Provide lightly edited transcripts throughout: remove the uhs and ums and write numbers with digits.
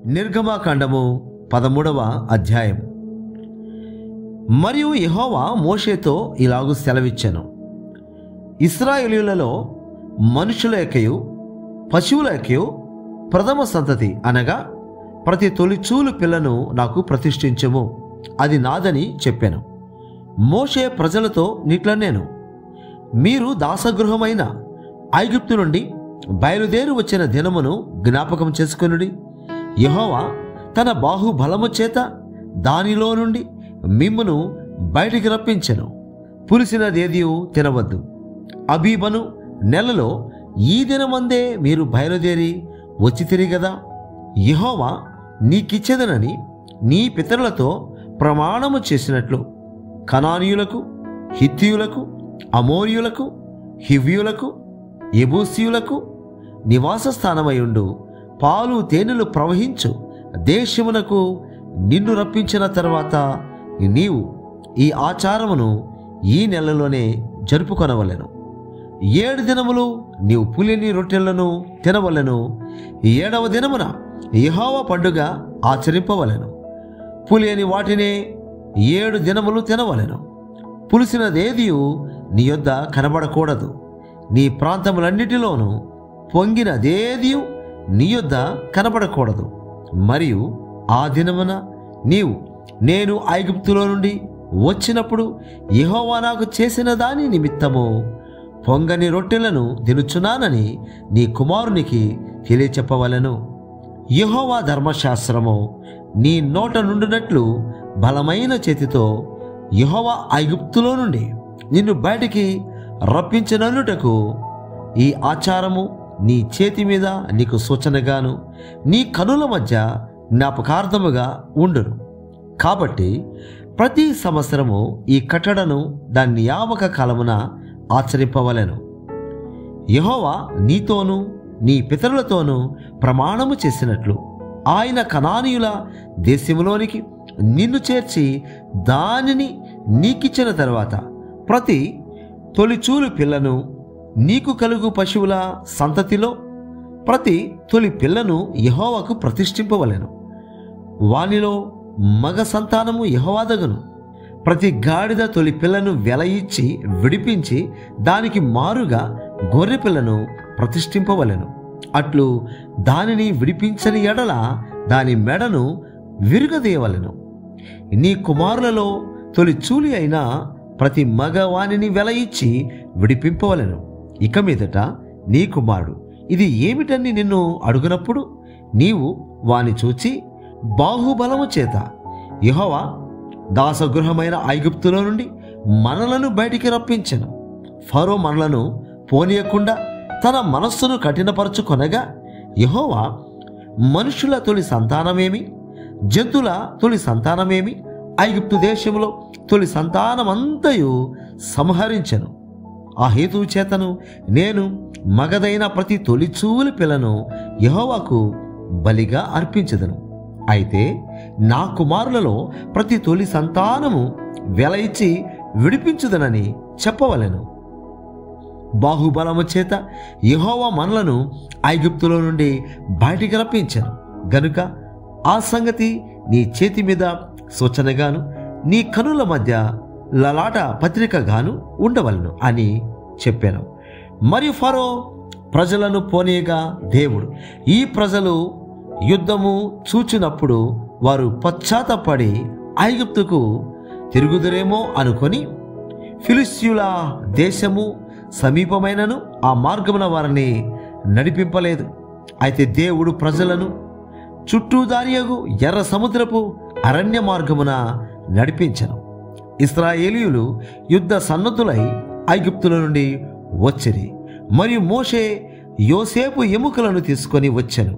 నిర్గమకాండము 13వ అధ్యాయం. మరియు యెహోవా మోషేతో ఇలాగు సెలవిచ్చెను, ఇశ్రాయేలీయులలో మనుషుల యొక్కయు పశువుల యొక్కయు ప్రథమ సంతతి అనగా ప్రతి తొలిచూలు పిల్లను నాకు ప్రతిష్ఠించుము, అది నాదని చెప్పాను. మోషే ప్రజలతో నిట్లనేను, మీరు దాసగృహమైన ఐగుప్తు నుండి బయలుదేరి వచ్చిన దినమును జ్ఞాపకం చేసుకొనుడి. యెహోవా తన బాహుబలము చేత దానిలో నుండి మిమ్మును బయటికి రప్పించెను. పులిసినదేదియు తినవద్దు. అబీబను నెలలో ఈ దినమందే మీరు బయలుదేరి వచ్చితిరి గదా. యెహోవా నీకిచ్చెదనని నీ పితరులతో ప్రమాణము చేసినట్లు కనానీయులకు, హిత్తీయులకు, అమోరీయులకు, హివ్యులకు, యెబూసీయులకు నివాస స్థానమయుండు పాలు తేనెలు ప్రవహించు దేశమునకు నిన్ను రప్పించిన తర్వాత నీవు ఈ ఆచారమును ఈ నెలలోనే జరుపుకొనవలెను. 7 దినములు నీవు పులిని రొట్టెలను తినవలెను. 7వ దినమున యెహోవా పండుగ ఆచరింపవలెను. పులియని వాటినే 7 దినములు తినవలెను. పులిసినదేదియు నీ యొద్ద కనబడకూడదు. నీ ప్రాంతములన్నిటిలోనూ పొంగినదేదియు నీ యొద్ద కనబడకూడదు. మరియు ఆ దినమున నీవు నేను ఐగుప్తులో నుండి వచ్చినప్పుడు యెహోవా నాకు చేసిన దాని నిమిత్తము పొంగని రొట్టెలను తినుచున్నానని నీ కుమారునికి తెలియచెప్పవలెను. యెహోవా ధర్మశాస్త్రము నీ నోట నుండినట్లు బలమైన చేతితో యెహోవా ఐగుప్తులో నుండి నిన్ను బయటికి రప్పించననుటకు ఈ ఆచారము నీ చేతి మీద నీకు సూచనగాను నీ కనుల మధ్య జ్ఞాపకార్థముగా ఉండును. కాబట్టి ప్రతి సంవత్సరము ఈ కట్టడను దాని నియామక కాలమున ఆచరింపవలెను. యెహోవా నీతోనూ నీ పితరులతోనూ ప్రమాణము చేసినట్లు ఆయన కనానీయుల దేశములోనికి నిన్ను చేర్చి దానిని నీకిచ్చిన తర్వాత ప్రతి తొలిచూలు పిల్లను నీకు కలుగు పశువుల సంతతిలో ప్రతి తొలి పిల్లను యెహోవాకు ప్రతిష్ఠింపవలెను. వానిలో మగ సంతానము యెహోవాదగును. ప్రతి గాడిద తొలి పిల్లను వెల ఇచ్చి విడిపించి దానికి మారుగా గొర్రె పిల్లను ప్రతిష్ఠింపవలెను. అట్లు దానిని విడిపించని ఎడల దాని మెడను విరుగదీయవలెను. నీ కుమారులలో తొలి చూలి అయిన ప్రతి మగవానిని వెల ఇచ్చి విడిపింపవలెను. ఇక మీదట నీ కుమారుడు ఇది ఏమిటని నిన్ను అడుగునప్పుడు నీవు వాని చూచి బాహుబలము చేత యెహోవా దాసగృహమైన ఐగుప్తులో నుండి మనలను బయటికి రప్పించెను. ఫరో మనలను పోనీయకుండా తన మనస్సును కఠినపరచుకొనగా యెహోవా మనుషుల తొలి సంతానమేమి, జంతువుల తొలి సంతానమేమి, ఐగుప్తు దేశంలో తొలి సంతానమంతయు సంహరించెను. ఆ హేతువు చేతను నేను మగదైన ప్రతి తొలిచూలి పిల్లను యెహోవాకు బలిగా అర్పించెదను. అయితే నా కుమారులలో ప్రతి తొలి సంతానము వెల ఇచ్చి విడిపించుదనని చెప్పవలెను. బాహుబలము చేత యెహోవా మనలను ఐగుప్తులో నుండి బయటికి రప్పించెను గనుక ఆ సంగతి నీ చేతి మీద సూచనగాను నీ కనుల మధ్య లలాట పత్రికగాను ఉండవలను అని చెప్పాను. మరియు ఫరో ప్రజలను పోనీయగా దేవుడు ఈ ప్రజలు యుద్ధము చూచినప్పుడు వారు పశ్చాత్తపడి ఐగుప్తుకు తిరుగుదురేమో అనుకొని ఫిలిష్తీయుల దేశము సమీపమైనను ఆ మార్గమున వారిని నడిపింపలేదు. అయితే దేవుడు ప్రజలను చుట్టూదారియగు ఎర్ర సముద్రపు అరణ్య మార్గమున నడిపించెను. ఇశ్రాయేలీయులు యుద్ధ సన్నద్ధులై ఐగుప్తుల నుండి వచ్చిరి. మరియు మోషే యోసేపు ఎముకలను తీసుకొని వచ్చెను.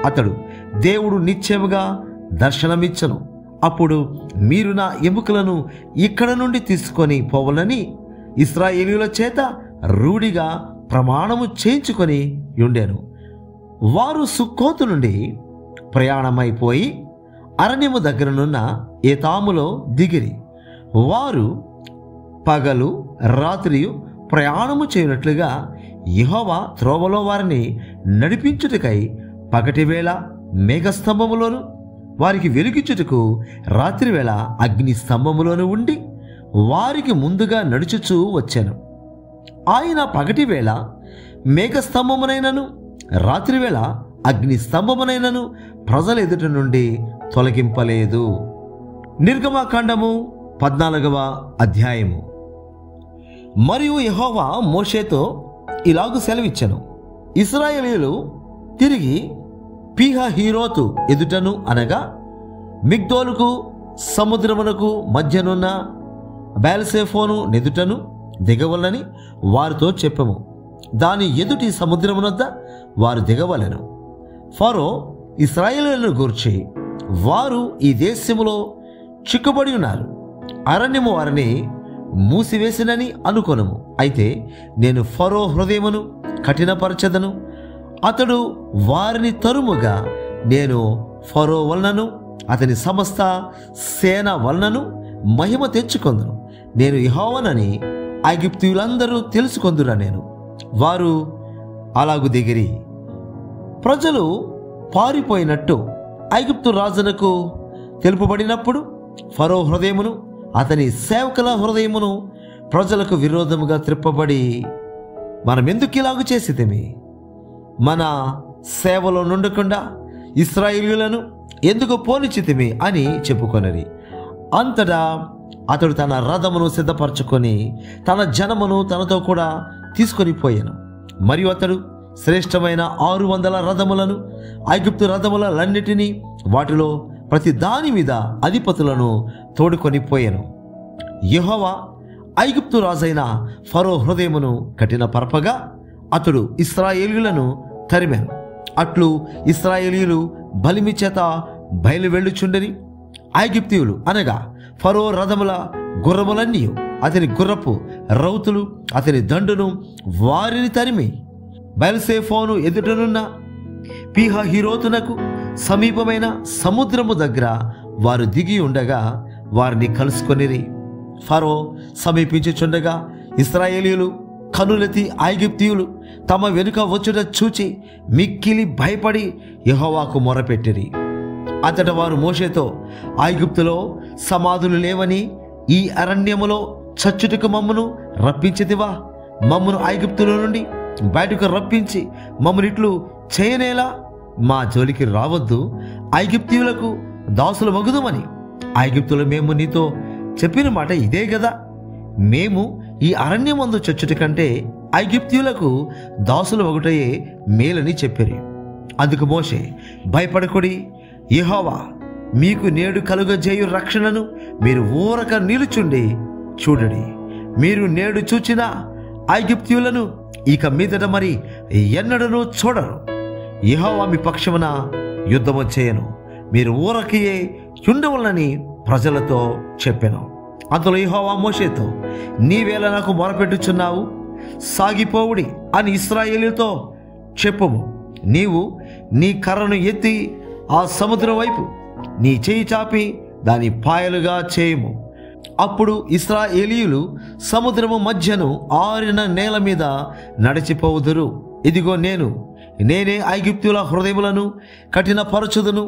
అతడు దేవుడు నిశ్చయముగా దర్శనమిచ్చను. అప్పుడు మీరు నా ఎముకలను ఇక్కడ నుండి తీసుకొని పోవాలని ఇశ్రాయేలీయుల చేత రూఢిగా ప్రమాణము చేయించుకొని ఉండెను. వారు సుక్కోతు నుండి ప్రయాణమైపోయి అరణ్యము దగ్గరనున్న ఏతాములో దిగిరి. వారు పగలు రాత్రియు ప్రయాణము చేయనట్లుగా యెహోవా త్రోవలో వారిని నడిపించుటకై పగటివేళ మేఘస్తంభములోను వారికి వెలుగిచ్చుటకు రాత్రివేళ అగ్ని స్తంభములోను ఉండి వారికి ముందుగా నడుచుచూ వచ్చాను. ఆయన పగటి వేళ మేఘస్తంభమునైనను రాత్రివేళ అగ్ని స్తంభమునైనను ప్రజల ఎదుట నుండి తొలగింపలేదు. నిర్గమకాండము 14వ అధ్యాయము. మరియు యెహోవా మోషేతో ఇలాగు సెలవిచ్చెను, ఇశ్రాయేలీయులు తిరిగి పీహహీరోతు ఎదుటను అనగా మిగ్దోలుకు సముద్రమునకు మధ్యనున్న బయల్సెఫోను నెదుటను దిగవలని వారితో చెప్పము. దాని ఎదుటి సముద్రమునొద్ద వారు దిగవలెను. ఫరో ఇశ్రాయేలీయులను గూర్చి, వారు ఈ దేశములో చిక్కుబడి ఉన్నారు, అరణ్యము వారిని మూసివేసినని అనుకొనుము. అయితే నేను ఫరో హృదయమును కఠినపరచదను, అతడు వారిని తరుముగా నేను ఫరో వలనను అతని సమస్త సేన వలనను మహిమ తెచ్చుకొందును. నేను యెహోవానని ఐగుప్తీయులందరూ తెలుసుకొందురా. నేను వారు అలాగు దిగిరి. ప్రజలు పారిపోయినట్టు ఐగుప్తు రాజునకు తెలుపబడినప్పుడు ఫరో హృదయమును అతని సేవకుల హృదయమును ప్రజలకు విరోధముగా త్రిప్పబడి, మనమెందుకు ఇలాగు చేసితిమి, మన సేవలో నుండకుండా ఇశ్రాయేలీయులను ఎందుకు పోనిచితిమి అని చెప్పుకొనిరి. అంతటా అతడు తన రథమును సిద్ధపరచుకొని తన జనమును తనతో కూడా తీసుకొని పోయాను. మరియు అతడు శ్రేష్టమైన 600 రథములను, ఐగుప్తు రథములన్నిటినీ, వాటిలో ప్రతి దాని మీద అధిపతులను తోడుకొని పోయాను. యెహోవా ఐగుప్తు రాజైన ఫరో హృదయమును కఠినపరపగా అతడు ఇశ్రాయేలీయులను తరిమాను. అట్లు ఇశ్రాయేలీయులు బలిమి చేత బయలు వెళ్ళుచుండని ఐగుప్తీయులు అనగా ఫరో రథముల గుర్రములన్నీ, అతని గుర్రపు రౌతులు, అతని దండును వారిని తరిమి బయల్సెఫోను ఎదుటనున్న పీహహీరోతునకు సమీపమైన సముద్రము దగ్గర వారు దిగి ఉండగా వారిని కలుసుకొనిరి. ఫరో సమీపించుచుండగా ఇశ్రాయేలీయులు కనులెత్తి ఐగుప్తీయులు తమ వెనుక వచ్చుట చూచి మిక్కిలి భయపడి యెహోవాకు మొరపెట్టిరి. అంతట వారు మోషేతో, ఐగుప్తులో సమాధులు లేవని ఈ అరణ్యములో చచ్చుటకు మమ్మను రప్పించితివా? మమ్మను ఐగుప్తులో నుండి బయటకు రప్పించి మమ్మను ఇట్లు చేయనేలా? మా జోలికి రావద్దు, ఐగుప్తీయులకు దాసులు మగుదుమని ఐగుప్తులో మేము నీతో చెప్పిన మాట ఇదే కదా. మేము ఈ అరణ్యమందు చచ్చుట కంటే ఐగుప్తీయులకు దాసులు ఒకటయే మేలని చెప్పిరి. అందుకు మోషే, భయపడకుడి, యెహోవా మీకు నేడు కలుగజేయు రక్షణను మీరు ఊరక నిలుచుండి చూడడి. మీరు నేడు చూచిన ఐగుప్తీయులను ఇక మీదట మరి ఎన్నడూ చూడరు. యెహోవా మీ పక్షమున యుద్ధము చేయను, మీరు ఊరకయే ఉండవలనని ప్రజలతో చెప్పెను. అంతలో యెహోవా మోషేతో, నీవేళ నాకు మొరపెట్టుచున్నావు, సాగిపోవుడి అని ఇశ్రాయేలీయులతో చెప్పుము. నీవు నీ కర్రను ఎత్తి ఆ సముద్రం వైపు నీ చేయి చాపి దాని పాయలుగా చేయుము. అప్పుడు ఇశ్రాయేలీయులు సముద్రము మధ్యను ఆరిన నేల మీద నడిచిపోవుదురు. ఇదిగో నేనే ఐగుప్తుల హృదయములను కఠినపరచుదును,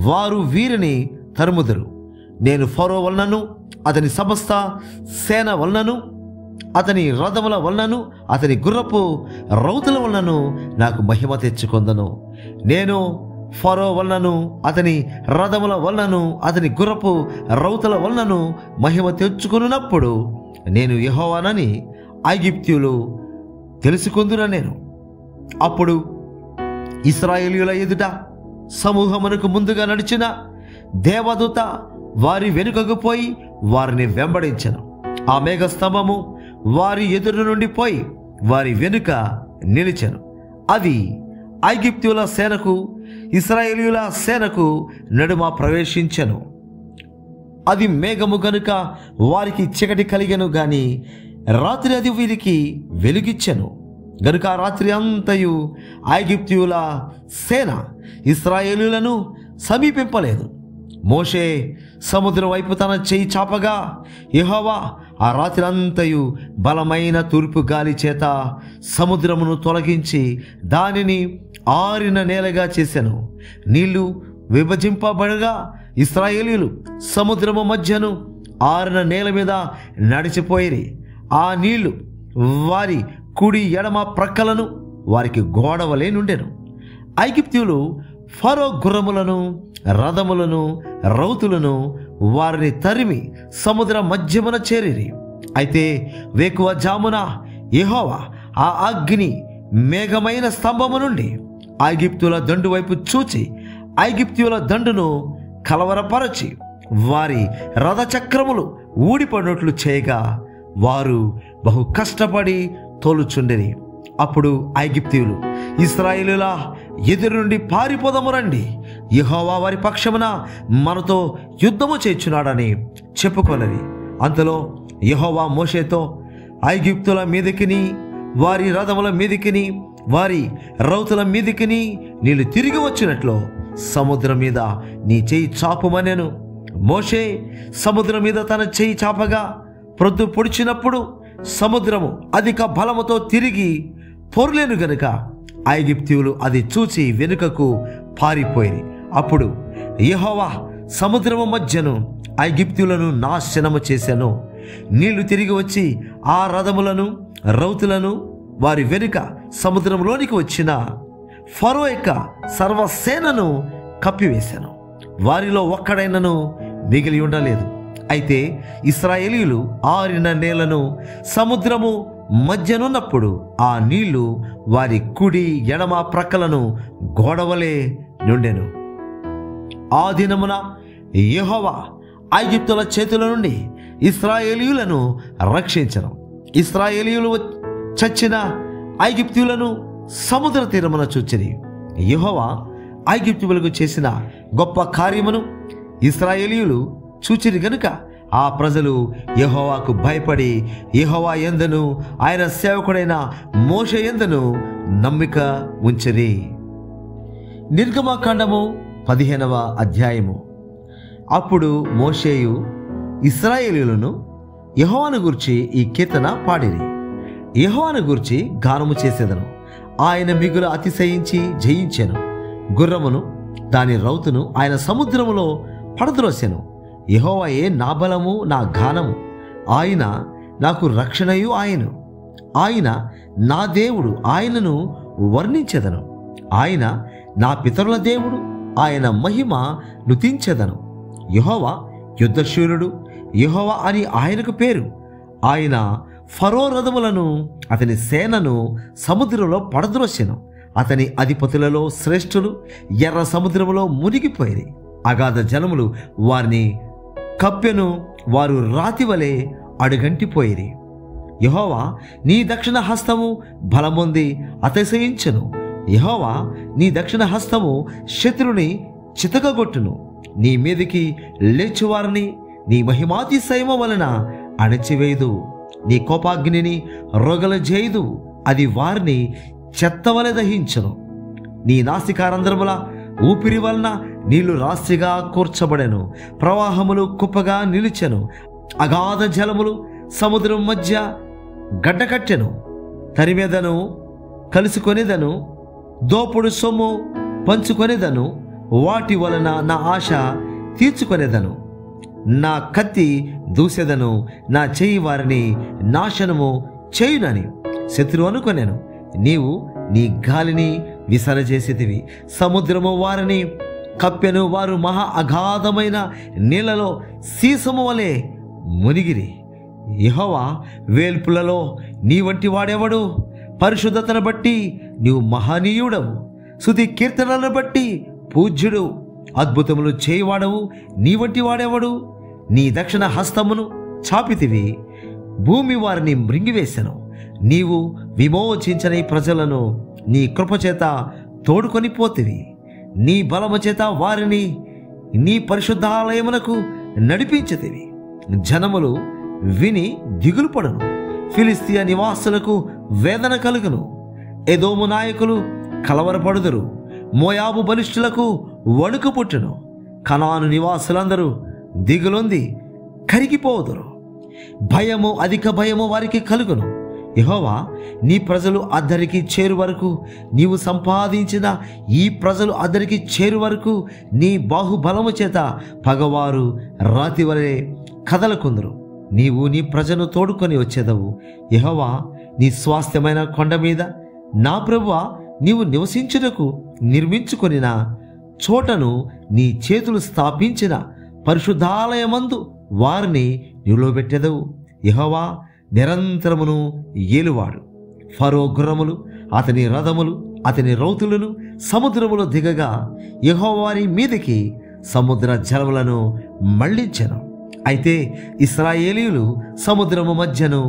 వారు వీరిని తరుముదురు. నేను ఫరో వలనను అతని సమస్త సేన వలనను అతని రథముల వలనను అతని గుర్రపు రౌతుల వలనను నాకు మహిమ తెచ్చుకొందను. నేను ఫరో వలనను అతని రథముల వలనను అతని గుర్రపు రౌతుల వలనను మహిమ తెచ్చుకొనున్నప్పుడు నేను యెహోవానని ఐగుప్తీయులు తెలుసుకొందున. నేను అప్పుడు ఇశ్రాయేలీయుల ఎదుట సమూహమునకు ముందుగా నడిచిన దేవదూత వారి వెనుకకు పోయి వారిని వెంబడించెను. ఆ మేఘస్తంభము వారి ఎదురు నుండి పోయి వారి వెనుక నిలిచెను. అది ఐగుప్తీయుల సేనకు ఇశ్రాయేలీయుల సేనకు నడుమ ప్రవేశించెను. అది మేఘము గనుక వారికి చీకటి కలిగెను గాని రాత్రి అది వీరికి వెలుగిచ్చెను. గనుక రాత్రి అంతయు ఐగుప్తీయుల సేన ఇశ్రాయేలీయులను సమీపింపలేదు. మోషే సముద్రం వైపు తన చేయి చాపగా యెహోవా ఆ రాత్రి అంతయు బలమైన తూర్పు గాలి చేత సముద్రమును తొలగించి దానిని ఆరిన నేలగా చేశాను. నీళ్లు విభజింపబడగా ఇశ్రాయేలీయులు సముద్రము మధ్యను ఆరిన నేల మీద నడిచిపోయిరి. ఆ నీళ్లు వారి కుడి ఎడమ ప్రక్కలను వారికి గోడవలే నుండెను. ఐగుప్తీయులు ఫరో గుర్రములను రథములను రౌతులను వారిని తరిమి సముద్ర మధ్యమున చేరిరి. అయితే వేకువ జామున యెహోవా ఆ అగ్ని మేఘమైన స్తంభము నుండి ఐగుప్తుల దండు వైపు చూచి ఐగుప్తీయుల దండును కలవరపరచి వారి రథచక్రములు ఊడిపడినట్లు చేయగా వారు బహు కష్టపడి తోలుచుండిరి. అప్పుడు ఐగుప్తీయులు ఇశ్రాయేలుల ఎదురు నుండి పారిపోదము రండి, యెహోవా వారి పక్షమున మనతో యుద్ధము చేయుచున్నాడని చెప్పుకొనిరి. అంతలో యెహోవా మోషేతో, ఐగుప్తుల మీదికిని వారి రథముల మీదికిని వారి రౌతుల మీదికిని నీళ్ళు తిరిగి వచ్చినట్లు సముద్రం మీద నీ చేయి చాపుమనెను. మోషే సముద్రం మీద తన చేయి చాపగా ప్రొద్దు పొడిచినప్పుడు సముద్రము అధిక బలముతో తిరిగి పొర్లేను గనుక ఐగుప్తీయులు అది చూచి వెనుకకు పారిపోయి. అప్పుడు యెహోవా సముద్రము మధ్యను ఐగుప్తీయులను నాశనము చేశాను. నీళ్లు తిరిగి వచ్చి ఆ రథములను రౌతులను వారి వెనుక సముద్రంలోనికి వచ్చిన ఫరో యొక్క సర్వసేనను కప్పివేశాను. వారిలో ఒక్కడైనను మిగిలి ఉండలేదు. అయితే ఇశ్రాయేలీయులు ఆరిన నేలను సముద్రము మధ్యనున్నప్పుడు ఆ నీళ్లు వారి కుడి ఎడమ ప్రక్కలను గోడవలే నుండెను. ఆ దినమున యెహోవా ఐగుప్తుల చేతుల నుండి ఇశ్రాయేలీయులను రక్షించను. ఇశ్రాయేలీయులు చచ్చిన ఐగుప్తీయులను సముద్ర తీరమున చూచిరి. యెహోవా ఐగుప్తీయులకు చేసిన గొప్ప కార్యమును ఇశ్రాయేలీయులు చూచిరి గనుక ఆ ప్రజలు యెహోవాకు భయపడి యెహోవా యందును ఆయన సేవకుడైన మోషే యందును నమ్మిక ఉంచిరి. నిర్గమకాండము 15వ అధ్యాయము. అప్పుడు మోషేయు ఇశ్రాయేలీయులను యెహోవాను గూర్చి ఈ కీర్తన పాడిరి. యెహోవాను గూర్చి గానము చేసేదను, ఆయన మిగుల అతిశయించి జయించెను. గుర్రమును దాని రౌతును ఆయన సముద్రములో పడద్రోసెను. యెహోవాయే నా బలము నా గానము, ఆయన నాకు రక్షణయు ఆయను. ఆయన నా దేవుడు, ఆయనను వర్ణించెదను. ఆయన నా పితరుల దేవుడు, ఆయన మహిమ నుతించెదను. యెహోవా యుద్ధశూరుడు, యెహోవా అని ఆయనకు పేరు. ఆయన ఫరో రథములను అతని సేనను సముద్రంలో పడద్రోసెను. అతని అధిపతులలో శ్రేష్ఠులు ఎర్ర సముద్రములో మునిగిపోయి అగాధ జలములు వారిని కప్పెను. వారు రాతివలే అడుగంటిపోయిరి. యెహోవా నీ దక్షిణ హస్తము బలమొంది అతిశయించెను. యెహోవా నీ దక్షిణ హస్తము శత్రుని చితకగొట్టును. నీ మీదికి లేచువారిని నీ మహిమాతిశయము వలన అణచివేయదు. నీ కోపాగ్నిని రొగల చేయదు, అది వారిని చెత్తవలె దహించును. నీ నాసికారంధ్రముల ఊపిరి వలన నీళ్లు రాశిగా కూర్చబడెను, ప్రవాహములు కుప్పగా నిలిచెను. అగాధ జలములు సముద్రం మధ్య గడ్డకట్టెను. తరిమేదను, కలుసుకొనేదను, దోపుడు సొమ్ము పంచుకొనేదను. వాటి వలన నా ఆశ తీర్చుకొనేదను. నా కత్తి దూసెదను, నా చెయ్యి వారిని నాశనము చేయునని శత్రువు అనుకొనెను. నీవు నీ గాలిని విసరజేసేదివి, సముద్రము వారిని కప్పెను. వారు మహా అగాధమైన నీళ్లలో సీసము వలె మునిగిరి. యెహోవా వేల్పులలో నీ వంటి వాడెవడు? పరిశుద్ధతను బట్టి నీవు మహనీయుడవు, స్తుతి కీర్తనలను బట్టి పూజ్యుడు. అద్భుతములు చేయవాడవు, నీ వంటి వాడెవడు? నీ దక్షిణ హస్తమును చాపితివి, భూమి వారిని మృంగివేశను. నీవు విమోచించని ప్రజలను నీ కృపచేత తోడుకొని పోతివి. నీ బలము చేత వారిని నీ పరిశుద్ధాలయమునకు నడిపించితివి. జనములు విని దిగులు పడును, ఫిలిస్తీయ నివాసులకు వేదన కలుగును. ఎదోము నాయకులు కలవరపడుదురు, మోయాబు బలిష్ఠులకు వణుకు పుట్టును. కనాను నివాసులందరూ దిగులొంది కరిగిపోదురు. భయము, అధిక భయము వారికి కలుగును. యెహోవా నీ ప్రజలు అద్దరికి చేరు వరకు, నీవు సంపాదించిన ఈ ప్రజలు అద్దరికి చేరు వరకు నీ బాహుబలము చేత పగవారు రాతి వలె కదలకుందురు. నీవు నీ ప్రజను తోడుకొని వచ్చేదవు. యెహోవా నీ స్వాస్థ్యమైన కొండ మీద నా ప్రభువా నీవు నివసించుటకు నిర్మించుకొనిన చోటను నీ చేతులు స్థాపించిన పరిశుద్ధాలయమందు వారిని నిలువబెట్టెదవు. యెహోవా నిరంతరమును ఏలువాడు. ఫరో గుర్రములు, అతని రథములు, అతని రౌతులను సముద్రములో దిగగా యెహోవా వారి మీదకి సముద్ర జలములను మళ్లించెను. అయితే ఇశ్రాయేలీయులు సముద్రము మధ్యను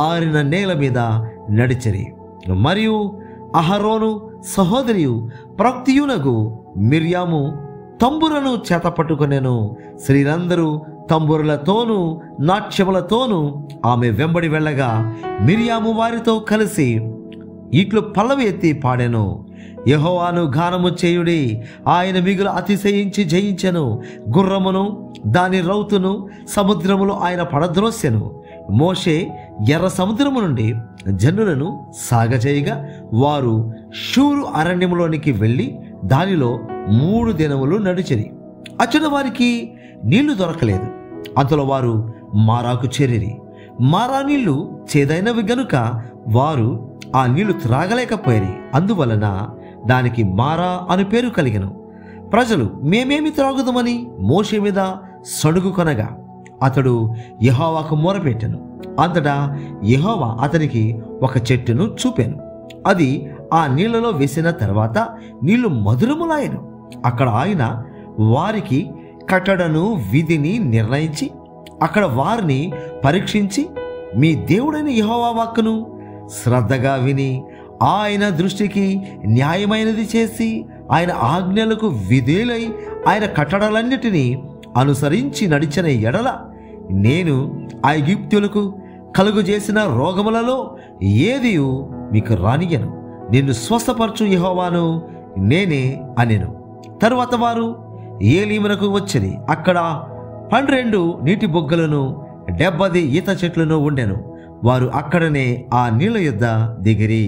ఆరిన నేల మీద నడిచిరి. మరియు అహరోను సహోదరియు ప్రవక్తయునగు మిర్యాము తంబురను చేతపట్టుకొనెను. స్త్రీలందరూ తంబురులతోనూ నాట్యములతోనూ ఆమె వెంబడి వెళ్ళగా మిర్యాము వారితో కలిసి ఇట్లు పల్లవి ఎత్తి పాడెను. యెహోవాను గానము చేయుడి, ఆయన మిగులు అతిశయించి జయించెను. గుర్రమును దాని రౌతును సముద్రములో ఆయన పడద్రోసెను. మోషే ఎర్ర సముద్రము నుండి జనులను సాగచేయగా వారు షూరు అరణ్యములోనికి వెళ్ళి దానిలో 3 దినములు నడిచిరి. అచ్చట వారికి నీళ్లు దొరకలేదు. అంతలో వారు మారాకు చేరిరి. మారా నీళ్లు చేదైనవి గనుక వారు ఆ నీళ్లు త్రాగలేకపోయిరి. అందువలన దానికి మారా అని పేరు కలిగెను. ప్రజలు మేమేమి త్రాగుదామని మోషే మీద సడుగు కొనగా అతడు యెహోవాకు మొరపెట్టెను. అంతటా యెహోవా అతనికి ఒక చెట్టును చూపెను. అది ఆ నీళ్లలో వేసిన తర్వాత నీళ్లు మధురములాయెను. అక్కడ ఆయన వారికి కట్టడను విధిని నిర్ణయించి అక్కడ వారిని పరీక్షించి మీ దేవుడైన యెహోవా వాక్కును శ్రద్ధగా విని ఆయన దృష్టికి న్యాయమైనది చేసి ఆయన ఆజ్ఞలకు విధేయులై ఆయన కట్టడలన్నిటినీ అనుసరించి నడిచిన ఎడల నేను ఐగుప్తులకు కలుగజేసిన రోగములలో ఏదియు మీకు రానియను. నిన్ను స్వస్థపరచు యెహోవాను నేనే అనెను. తరువాత వారు ఏలీమునకు వచ్చిరి. అక్కడ 12 నీటి బొగ్గలను 70 ఈత చెట్లను ఉండెను. వారు అక్కడనే ఆ నీళ్ల యొద్ద దిగిరి.